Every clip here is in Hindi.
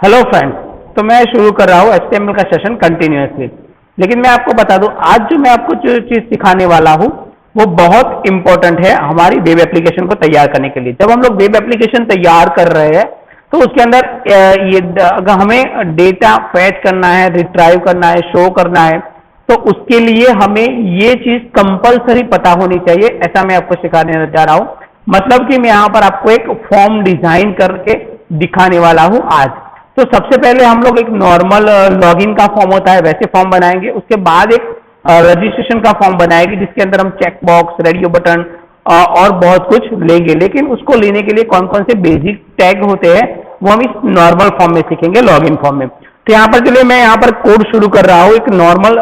हेलो फ्रेंड्स, तो मैं शुरू कर रहा हूँ HTML का सेशन कंटिन्यूअसली। लेकिन मैं आपको बता दूं, आज जो मैं आपको जो चीज़ सिखाने वाला हूँ वो बहुत इंपॉर्टेंट है हमारी वेब एप्लीकेशन को तैयार करने के लिए। जब हम लोग वेब एप्लीकेशन तैयार कर रहे हैं तो उसके अंदर अगर हमें डेटा फैच करना है, रिट्राइव करना है, शो करना है, तो उसके लिए हमें ये चीज़ कंपलसरी पता होनी चाहिए। ऐसा मैं आपको सिखाने जा रहा हूँ। मतलब कि मैं यहाँ पर आपको एक फॉर्म डिजाइन करके दिखाने वाला हूँ आज। तो सबसे पहले हम लोग एक नॉर्मल लॉगिन का फॉर्म होता है वैसे फॉर्म बनाएंगे। उसके बाद एक रजिस्ट्रेशन का फॉर्म बनाएंगे जिसके अंदर हम चेक बॉक्स, रेडियो बटन और बहुत कुछ लेंगे। लेकिन उसको लेने के लिए कौन कौन से बेसिक टैग होते हैं वो हम इस नॉर्मल फॉर्म में सीखेंगे, लॉगिन फॉर्म में। तो यहाँ पर चलिए मैं यहाँ पर कोड शुरू कर रहा हूँ एक नॉर्मल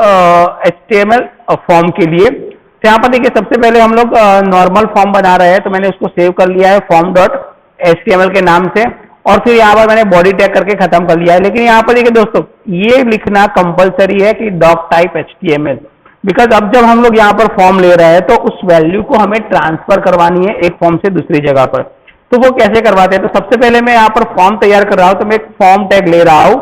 HTML फॉर्म के लिए। तो यहाँ पर देखिए, सबसे पहले हम लोग नॉर्मल फॉर्म बना रहे हैं, तो मैंने उसको सेव कर लिया है form.html के नाम से। और फिर यहाँ पर मैंने बॉडी टैग करके खत्म कर लिया है। लेकिन यहाँ पर देखिए दोस्तों, ये लिखना कंपलसरी है कि डॉक टाइप HTML, बिकॉज अब जब हम लोग यहाँ पर फॉर्म ले रहे हैं तो उस वैल्यू को हमें ट्रांसफर करवानी है एक फॉर्म से दूसरी जगह पर। तो वो कैसे करवाते हैं? तो सबसे पहले मैं यहाँ पर फॉर्म तैयार कर रहा हूँ, तो मैं एक फॉर्म टैग ले रहा हूँ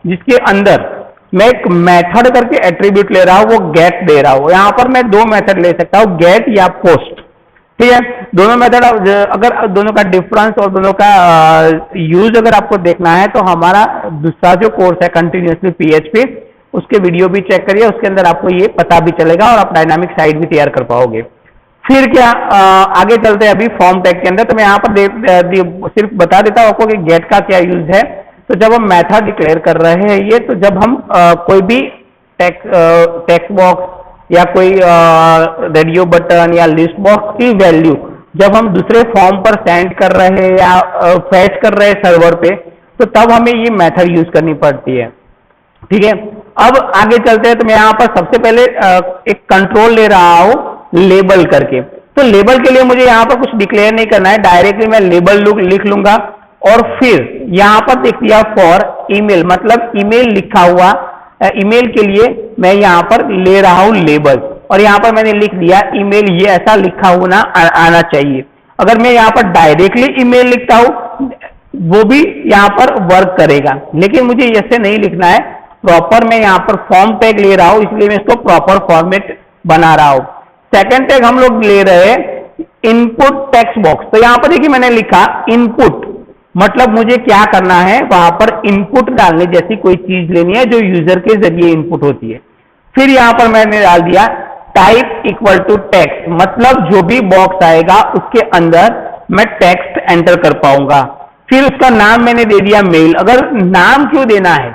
जिसके अंदर मैं एक मेथड करके एट्रीब्यूट ले रहा हूँ, वो गेट दे रहा हूँ। यहाँ पर मैं दो मेथड ले सकता हूँ, गेट या पोस्ट। ठीक है, दोनों मेथड, अगर दोनों का डिफरेंस और दोनों का यूज अगर आपको देखना है तो हमारा दूसरा जो कोर्स है कंटिन्यूअसली PHP, उसके वीडियो भी चेक करिए, उसके अंदर आपको ये पता भी चलेगा और आप डायनामिक साइट भी तैयार कर पाओगे। फिर क्या, आगे चलते हैं अभी फॉर्म टैग के अंदर। तो मैं यहाँ पर सिर्फ बता देता हूँ आपको कि गेट का क्या यूज है। तो जब हम मेथड डिक्लेयर कर रहे हैं ये, तो जब हम कोई भी टेक्स्ट बॉक्स या कोई रेडियो बटन या लिस्ट बॉक्स की वैल्यू जब हम दूसरे फॉर्म पर सेंड कर रहे हैं या फैच कर रहे हैं सर्वर पे, तो तब हमें ये मेथड यूज करनी पड़ती है। ठीक है, अब आगे चलते हैं। तो मैं यहाँ पर सबसे पहले एक कंट्रोल ले रहा हूँ लेबल करके। तो लेबल के लिए मुझे यहाँ पर कुछ डिक्लेयर नहीं करना है, डायरेक्टली मैं लेबल लिख लूंगा। और फिर यहाँ पर देख दिया फॉर ईमेल, मतलब ईमेल लिखा हुआ, ईमेल के लिए मैं यहाँ पर ले रहा हूँ लेबल। और यहाँ पर मैंने लिख दिया ईमेल, ये ऐसा लिखा होना आना चाहिए। अगर मैं यहाँ पर डायरेक्टली ईमेल लिखता हूँ वो भी यहाँ पर वर्क करेगा, लेकिन मुझे ऐसे नहीं लिखना है। प्रॉपर मैं यहाँ पर फॉर्म टैग ले रहा हूँ, इसलिए मैं इसको प्रॉपर फॉर्मेट बना रहा हूँ। सेकेंड टैग हम लोग ले रहे हैं इनपुट टेक्स्ट बॉक्स। तो यहाँ पर देखिए मैंने लिखा इनपुट, मतलब मुझे क्या करना है, वहां पर इनपुट डालने जैसी कोई चीज लेनी है जो यूजर के जरिए इनपुट होती है। फिर यहां पर मैंने डाल दिया टाइप इक्वल टू टेक्स्ट, मतलब जो भी बॉक्स आएगा उसके अंदर मैं टेक्स्ट एंटर कर पाऊंगा। फिर उसका नाम मैंने दे दिया मेल। अगर नाम क्यों देना है,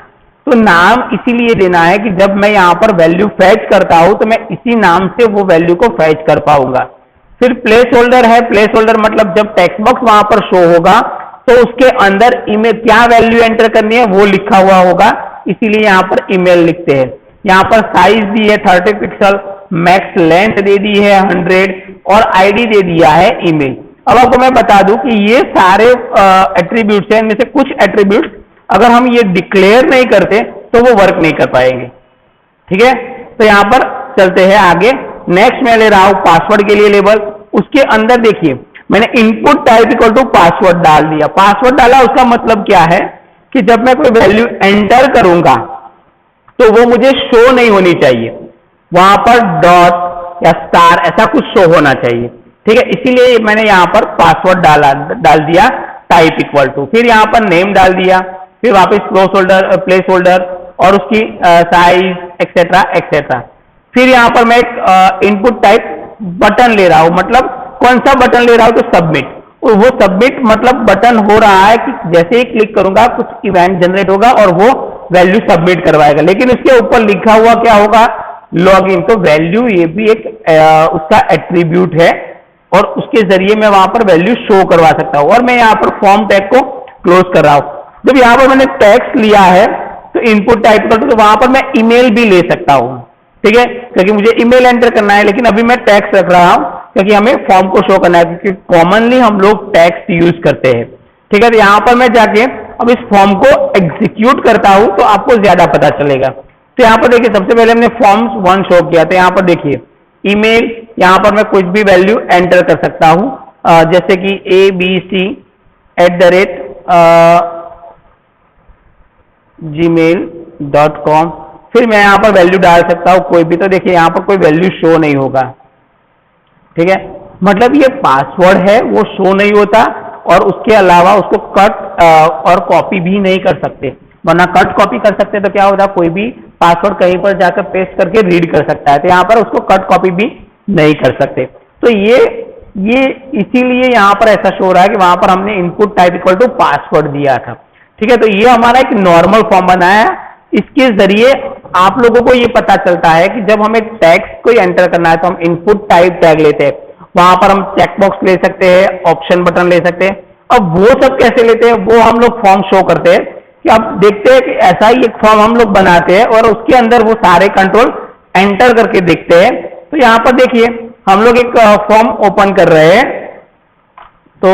तो नाम इसीलिए देना है कि जब मैं यहां पर वैल्यू फैच करता हूं तो मैं इसी नाम से वो वैल्यू को फैच कर पाऊंगा। फिर प्लेस होल्डर है, प्लेस होल्डर मतलब जब टेक्स्ट बॉक्स वहां पर शो होगा तो उसके अंदर ईमेल क्या वैल्यू एंटर करनी है वो लिखा हुआ होगा, इसीलिए यहाँ पर ईमेल लिखते हैं। यहाँ पर साइज दी है 30 पिक्सल, मैक्स लेंथ दे दी है 100 और आईडी दे दिया है ईमेल। अब आपको मैं बता दूं कि ये सारे एट्रीब्यूट्स हैं, इनमें से कुछ एट्रीब्यूट्स अगर हम ये डिक्लेयर नहीं करते तो वो वर्क नहीं कर पाएंगे। ठीक है, तो यहाँ पर चलते हैं आगे। नेक्स्ट मैं ले रहा हूं पासवर्ड के लिए लेबल। उसके अंदर देखिए मैंने input type equal to password डाल दिया। पासवर्ड डाला, उसका मतलब क्या है कि जब मैं कोई वैल्यू एंटर करूंगा तो वो मुझे शो नहीं होनी चाहिए, वहां पर डॉट या स्टार ऐसा कुछ शो होना चाहिए। ठीक है, इसीलिए मैंने यहां पर पासवर्ड डाल दिया टाइप इक्वल टू। फिर यहां पर नेम डाल दिया, फिर वापस प्लेस होल्डर और उसकी साइज एक्सेट्रा एक्सेट्रा। फिर यहां पर मैं एक इनपुट टाइप बटन ले रहा हूं, मतलब कौन सा बटन ले रहा हूं, तो सबमिट। और वो सबमिट मतलब बटन हो रहा है कि जैसे ही क्लिक करूंगा कुछ इवेंट जनरेट होगा और वो वैल्यू सबमिट करवाएगा। लेकिन उसके ऊपर लिखा हुआ क्या होगा, लॉगिन। तो वैल्यू ये भी एक उसका एट्रीब्यूट है और उसके जरिए मैं वहां पर वैल्यू शो करवा सकता हूं। और मैं यहाँ पर फॉर्म टैग को क्लोज कर रहा हूं। जब यहाँ पर मैंने टेक्स्ट लिया है तो इनपुट टाइप कर, तो वहां पर मैं ईमेल भी ले सकता हूं। ठीक है, क्योंकि मुझे ईमेल एंटर करना है, लेकिन अभी मैं टेक्स्ट रख रहा हूं क्योंकि हमें फॉर्म को शो करना है, क्योंकि कॉमनली हम लोग टेक्स्ट यूज करते हैं। ठीक है, तो यहां पर मैं जाके अब इस फॉर्म को एग्जीक्यूट करता हूं तो आपको ज्यादा पता चलेगा। तो यहां पर देखिए सबसे पहले हमने फॉर्म 1 शो किया, तो यहां पर देखिए ईमेल, यहां पर मैं कुछ भी वैल्यू एंटर कर सकता हूं, जैसे कि ABC@ gmail.com। फिर मैं यहाँ पर वैल्यू डाल सकता हूँ कोई भी, तो देखिए यहाँ पर कोई वैल्यू शो नहीं होगा। ठीक है, मतलब ये पासवर्ड है वो शो नहीं होता, और उसके अलावा उसको कट और कॉपी भी नहीं कर सकते, वरना कट कॉपी कर सकते तो क्या होता, कोई भी पासवर्ड कहीं पर जाकर पेस्ट करके रीड कर सकता है, तो यहाँ पर उसको कट कॉपी भी नहीं कर सकते। तो ये इसीलिए यहाँ पर ऐसा शो रहा है कि वहां पर हमने input type equal to password दिया था। ठीक है, तो ये हमारा एक नॉर्मल फॉर्म बनाया है। इसके जरिए आप लोगों को ये पता चलता है कि जब हमें टेक्स्ट को एंटर करना है तो हम इनपुट टाइप टैग लेते हैं, वहां पर हम चेकबॉक्स ले सकते हैं, ऑप्शन बटन ले सकते हैं। अब वो सब कैसे लेते हैं, वो हम लोग फॉर्म शो करते हैं कि अब देखते हैं कि ऐसा ही एक फॉर्म हम लोग बनाते हैं और उसके अंदर वो सारे कंट्रोल एंटर करके देखते हैं। तो यहाँ पर देखिए हम लोग एक फॉर्म ओपन कर रहे हैं, तो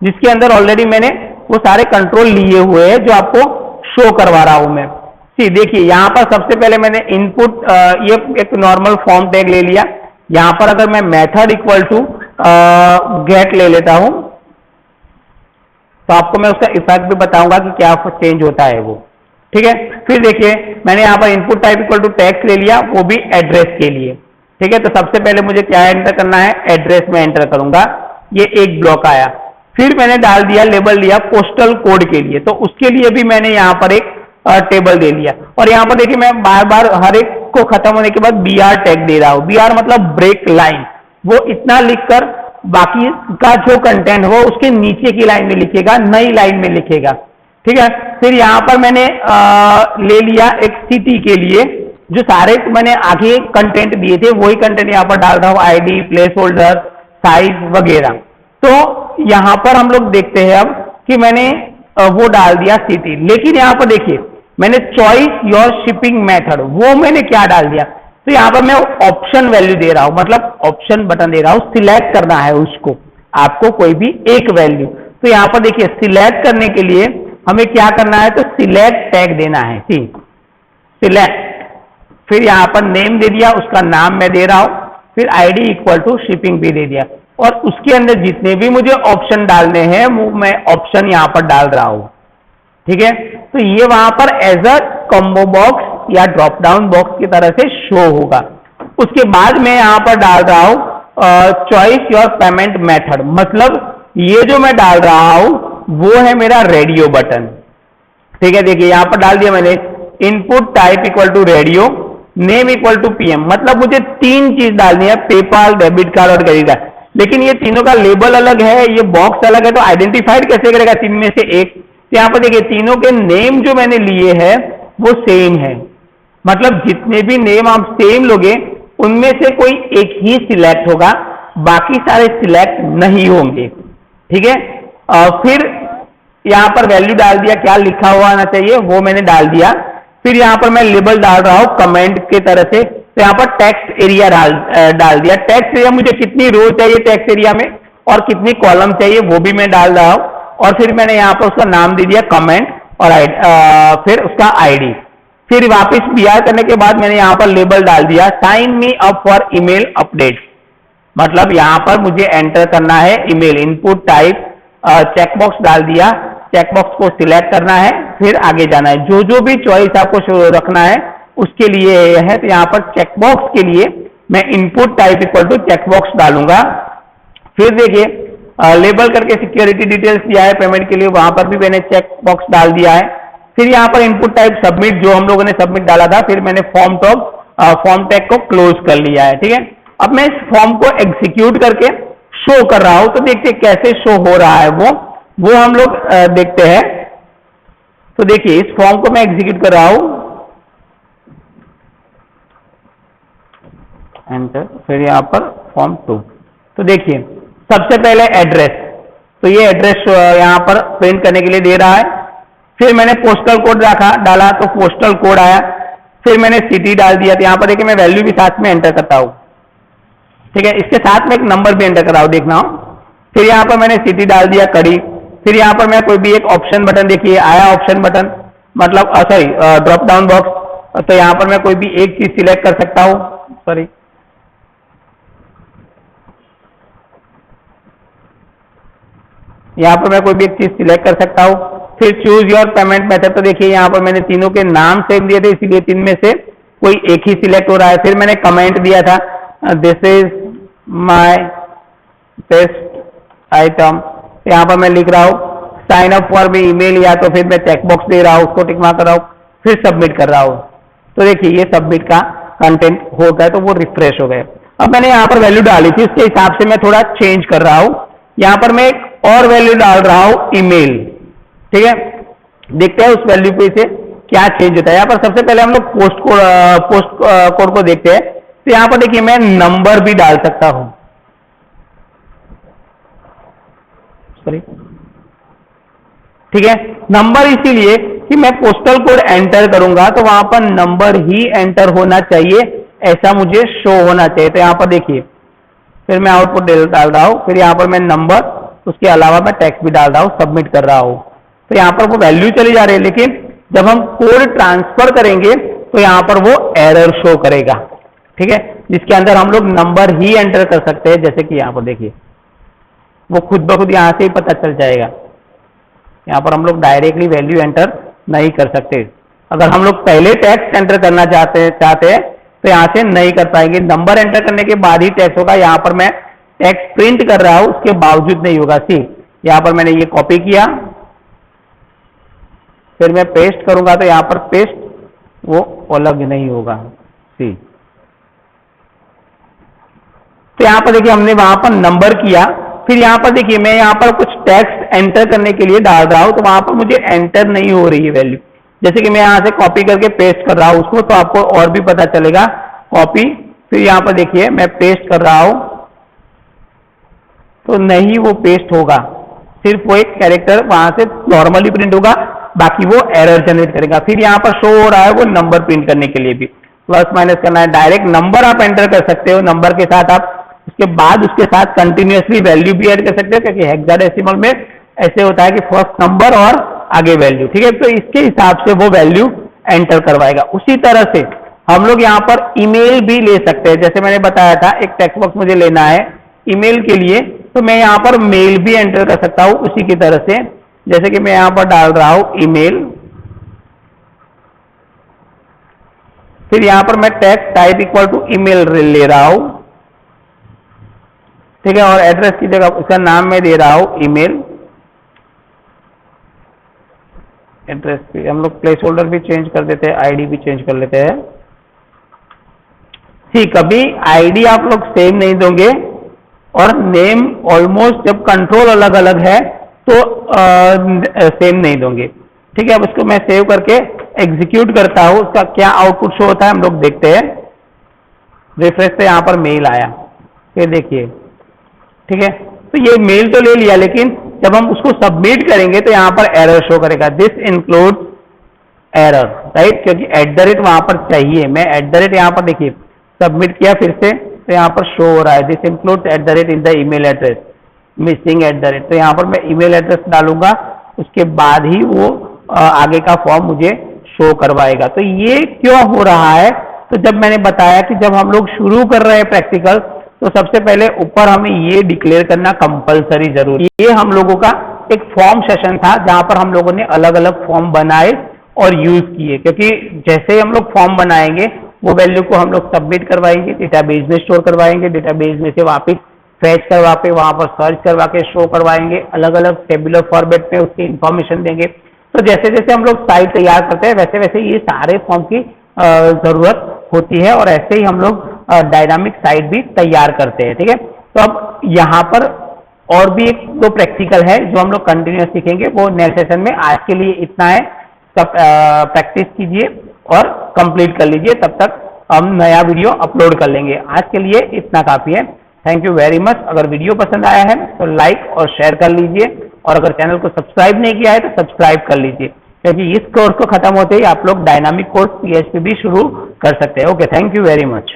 जिसके अंदर ऑलरेडी मैंने वो सारे कंट्रोल लिए हुए हैं जो आपको शो करवा रहा हूं मैं। सी देखिए यहाँ पर सबसे पहले मैंने इनपुट ये एक नॉर्मल फॉर्म टैग ले लिया। यहाँ पर अगर मैं मेथड इक्वल टू गेट ले लेता हूं तो आपको मैं उसका इफेक्ट भी बताऊंगा कि क्या चेंज होता है वो। ठीक है, फिर देखिए मैंने यहाँ पर input type equal to text ले लिया, वो भी एड्रेस के लिए। ठीक है, तो सबसे पहले मुझे क्या एंटर करना है, एड्रेस में एंटर करूंगा, ये एक ब्लॉक आया। फिर मैंने डाल दिया लेबल लिया पोस्टल कोड के लिए, तो उसके लिए भी मैंने यहाँ पर एक टेबल दे लिया। और यहाँ पर देखिए मैं बार बार हर एक को खत्म होने के बाद BR टैग दे रहा हूं। BR मतलब ब्रेक लाइन, वो इतना लिखकर बाकी का जो कंटेंट हो उसके नीचे की लाइन में लिखेगा, नई लाइन में लिखेगा। ठीक है, फिर यहाँ पर मैंने ले लिया एक सिटी के लिए, जो सारे मैंने आगे कंटेंट दिए थे वही कंटेंट यहाँ पर डाल रहा हूँ, ID, प्लेस होल्डर, साइज वगैरह। तो यहाँ पर हम लोग देखते हैं अब कि मैंने वो डाल दिया सिटी, लेकिन यहाँ पर देखिए मैंने चॉइस योर शिपिंग मेथड वो मैंने क्या डाल दिया, तो यहाँ पर मैं ऑप्शन वैल्यू दे रहा हूं, मतलब ऑप्शन बटन दे रहा हूं, सिलेक्ट करना है उसको आपको कोई भी एक वैल्यू। तो यहाँ पर देखिए सिलेक्ट करने के लिए हमें क्या करना है, तो सिलेक्ट टैग देना है, सिलेक्ट। फिर यहाँ पर नेम दे दिया, उसका नाम मैं दे रहा हूं, फिर ID इक्वल टू शिपिंग भी दे दिया, और उसके अंदर जितने भी मुझे ऑप्शन डालने हैं वो मैं ऑप्शन यहाँ पर डाल रहा हूं। ठीक है, तो ये वहां पर एज अ कॉम्बो बॉक्स या ड्रॉप डाउन बॉक्स की तरह से शो होगा। उसके बाद मैं यहाँ पर डाल रहा हूं चॉइस योर पेमेंट मेथड, मतलब ये जो मैं डाल रहा हूं वो है मेरा रेडियो बटन। ठीक है, देखिए यहाँ पर डाल दिया मैंने input type equal to radio, name equal to PM, मतलब मुझे 3 चीज डालनी है, पेपाल, डेबिट कार्ड और क्रेडिट कार्ड। लेकिन ये तीनों का लेबल अलग है, ये बॉक्स अलग है, तो आइडेंटिफाइड कैसे करेगा 3 में से एक। तो यहाँ पर देखिए तीनों के नेम जो मैंने लिए हैं वो सेम है, मतलब जितने भी नेम आप सेम लोगे उनमें से कोई एक ही सिलेक्ट होगा, बाकी सारे सिलेक्ट नहीं होंगे। ठीक है, फिर यहाँ पर वैल्यू डाल दिया, क्या लिखा हुआ आना चाहिए वो मैंने डाल दिया। फिर यहाँ पर मैं लेबल डाल रहा हूं कमेंट के तरह से, तो यहाँ पर टेक्स्ट एरिया डाल दिया। टेक्स्ट एरिया मुझे कितनी रो चाहिए टेक्स्ट एरिया में और कितनी कॉलम चाहिए वो भी मैं डाल रहा हूं। और फिर मैंने यहाँ पर उसका नाम दे दिया कमेंट और फिर उसका ID। फिर वापस BR करने के बाद मैंने यहाँ पर लेबल डाल दिया sign me up for email update, मतलब यहाँ पर मुझे एंटर करना है ईमेल। इनपुट टाइप चेकबॉक्स डाल दिया, चेकबॉक्स को सिलेक्ट करना है, फिर आगे जाना है। जो जो भी चॉइस आपको रखना है उसके लिए यह है। तो यहाँ पर चेकबॉक्स के लिए मैं input type equal to checkbox डालूंगा। फिर देखिए लेबल करके सिक्योरिटी डिटेल्स दिया है पेमेंट के लिए, वहां पर भी मैंने चेक बॉक्स डाल दिया है। फिर यहाँ पर इनपुट टाइप सबमिट, जो हम लोगों ने सबमिट डाला था, फिर मैंने फॉर्म टैग को क्लोज कर लिया है। ठीक है, अब मैं इस फॉर्म को एग्जीक्यूट करके शो कर रहा हूं, तो देखते कैसे शो हो रहा है वो हम लोग देखते हैं। तो देखिए इस फॉर्म को मैं एग्जीक्यूट कर रहा हूं, एंटर, फिर यहाँ पर फॉर्म 2। तो देखिए सबसे पहले एड्रेस, तो ये एड्रेस यहाँ पर प्रिंट करने के लिए दे रहा है। फिर मैंने पोस्टल कोड डाला तो पोस्टल कोड आया। फिर मैंने सिटी डाल दिया, तो यहाँ पर देखिए मैं वैल्यू भी साथ में एंटर करता हूँ। ठीक है, इसके साथ में एक नंबर भी एंटर कर रहा हूँ, देखना हो। फिर यहाँ पर मैंने सिटी डाल दिया कड़ी। फिर यहाँ पर मैं कोई भी एक ऑप्शन बटन, देखिए आया ऑप्शन बटन, मतलब सॉरी ड्रॉप डाउन बॉक्स, तो यहाँ पर मैं कोई भी एक चीज सिलेक्ट कर सकता हूँ। सॉरी, यहाँ पर मैं कोई भी एक चीज सिलेक्ट कर सकता हूँ। फिर चूज योर पेमेंट मेथड, तो देखिए यहाँ पर मैंने तीनों के नाम सेम दिए थे, इसीलिए तीन में से कोई एक ही सिलेक्ट हो रहा है। फिर मैंने कमेंट दिया था this is my test item, यहाँ पर मैं लिख रहा हूँ sign up for me email, या तो फिर मैं चेक बॉक्स दे रहा हूँ, उसको टिक मार कर रहा हूँ, फिर सबमिट कर रहा हूँ। तो देखिए ये सबमिट का कंटेंट हो गया, तो वो रिफ्रेश हो गए। अब मैंने यहाँ पर वैल्यू डाली थी, उसके हिसाब से मैं थोड़ा चेंज कर रहा हूँ। यहाँ पर मैं एक और वैल्यू डाल रहा हूँ ईमेल, ठीक है। देखते हैं उस वैल्यू पे से क्या चेंज होता है। यहाँ पर सबसे पहले हम लोग पोस्ट कोड को देखते हैं। तो यहाँ पर देखिए मैं नंबर भी डाल सकता हूँ, सॉरी, ठीक है। नंबर इसीलिए कि मैं पोस्टल कोड एंटर करूंगा तो वहां पर नंबर ही एंटर होना चाहिए, ऐसा मुझे शो होना चाहिए। तो यहाँ पर देखिए फिर मैं आउटपुट डाल रहा हूँ, फिर यहाँ पर मैं नंबर, उसके अलावा मैं टेक्स्ट भी डाल रहा हूँ, सबमिट कर रहा हूँ। तो यहाँ पर वो वैल्यू चली जा रही है, लेकिन जब हम कोड ट्रांसफर करेंगे तो यहाँ पर वो एरर शो करेगा, ठीक है, जिसके अंदर हम लोग नंबर ही एंटर कर सकते हैं। जैसे कि यहाँ पर देखिए वो खुद ब खुद यहाँ से ही पता चल जाएगा। यहाँ पर हम लोग डायरेक्टली वैल्यू एंटर नहीं कर सकते। अगर हम लोग पहले टेक्स्ट एंटर करना चाहते हैं तो यहाँ से नहीं कर पाएंगे। नंबर एंटर करने के बाद ही टेक्स्ट होगा। यहाँ पर मैं टेक्स्ट प्रिंट कर रहा हूँ, उसके बावजूद नहीं होगा। सी यहाँ पर मैंने ये कॉपी किया, फिर मैं पेस्ट करूंगा तो यहाँ पर पेस्ट वो अलग नहीं होगा। सी तो यहाँ पर देखिए हमने वहां पर नंबर किया, फिर यहाँ पर देखिए मैं यहाँ पर कुछ टेक्स्ट एंटर करने के लिए डाल रहा हूं, तो वहां पर मुझे एंटर नहीं हो रही है वैल्यू। जैसे कि मैं यहाँ से कॉपी करके पेस्ट कर रहा हूं उसको, तो आपको और भी पता चलेगा। कॉपी, फिर यहाँ पर देखिए मैं पेस्ट कर रहा हूं तो नहीं वो पेस्ट होगा, सिर्फ वो एक कैरेक्टर वहां से नॉर्मली प्रिंट होगा, बाकी वो एरर जनरेट करेगा। फिर यहाँ पर शो हो रहा है वो नंबर प्रिंट करने के लिए भी प्लस माइनस करना है। डायरेक्ट नंबर आप एंटर कर सकते हो, नंबर के साथ आप उसके बाद उसके साथ कंटिन्यूअसली वैल्यू भी ऐड कर सकते हो, क्योंकि हेक्साडेसिमल में ऐसे होता है कि फर्स्ट नंबर और आगे वैल्यू, ठीक है। तो इसके हिसाब से वो वैल्यू एंटर करवाएगा। उसी तरह से हम लोग यहाँ पर ईमेल भी ले सकते हैं। जैसे मैंने बताया था एक टेक्स्ट बॉक्स मुझे लेना है ईमेल के लिए, तो मैं यहाँ पर मेल भी एंटर कर सकता हूँ उसी की तरह से। जैसे कि मैं यहाँ पर डाल रहा हूँ ईमेल, फिर यहाँ पर मैं text type equal to email ले रहा हूँ, ठीक है, और एड्रेस की जगह उसका नाम मैं दे रहा हूं ईमेल। एड्रेस भी हम लोग प्लेस होल्डर भी चेंज कर देते हैं, आईडी भी चेंज कर लेते हैं। ठीक, कभी आईडी आप लोग सेम नहीं दोगे और नेम ऑलमोस्ट जब कंट्रोल अलग अलग है तो सेम नहीं दोगे, ठीक है। अब इसको मैं सेव करके एग्जीक्यूट करता हूं, उसका क्या आउटपुट शो होता है हम लोग देखते हैं। रिफ्रेश से यहाँ पर मेल आया, फिर देखिए, ठीक है। तो ये मेल तो ले लिया, लेकिन जब हम उसको सबमिट करेंगे तो यहां पर एरर शो करेगा, दिस इंक्लूड्स एरर, राइट, क्योंकि @ वहां पर चाहिए। मैं @ यहां पर देखिए सबमिट किया फिर से, तो यहां पर शो हो रहा है this includes @ in the email address, missing @ तो यहां पर मैं ईमेल एड्रेस डालूंगा, उसके बाद ही वो आगे का फॉर्म मुझे शो करवाएगा। तो ये क्यों हो रहा है? तो जब मैंने बताया कि जब हम लोग शुरू कर रहे हैं प्रैक्टिकल, तो सबसे पहले ऊपर हमें ये डिक्लेयर करना कंपलसरी जरूरी। ये हम लोगों का एक फॉर्म सेशन था जहां पर हम लोगों ने अलग अलग फॉर्म बनाए और यूज किए, क्योंकि जैसे ही हम लोग फॉर्म बनाएंगे वो वैल्यू को हम लोग सबमिट करवाएंगे, डेटाबेस में स्टोर करवाएंगे, डेटाबेस में से वापस फैच करवा के वहां पर सर्च करवा के शो करवाएंगे, अलग अलग टेबुलर फॉर्मेट में उसकी इंफॉर्मेशन देंगे। तो जैसे जैसे हम लोग साइट तैयार करते हैं वैसे वैसे ये सारे फॉर्म की जरूरत होती है, और ऐसे ही हम लोग डायनामिक साइट भी तैयार करते हैं, ठीक है। तो अब यहाँ पर और भी एक दो प्रैक्टिकल है जो हम लोग कंटिन्यूस सीखेंगे, वो नेक्स्ट सेशन में। आज के लिए इतना है, सब प्रैक्टिस कीजिए और कंप्लीट कर लीजिए, तब तक हम नया वीडियो अपलोड कर लेंगे। आज के लिए इतना काफी है। Thank you very much. अगर वीडियो पसंद आया है तो लाइक और शेयर कर लीजिए, और अगर चैनल को सब्सक्राइब नहीं किया है तो सब्सक्राइब कर लीजिए, क्योंकि इस कोर्स को खत्म होते ही आप लोग डायनामिक कोर्स PHP भी शुरू कर सकते हैं। Okay, thank you very much.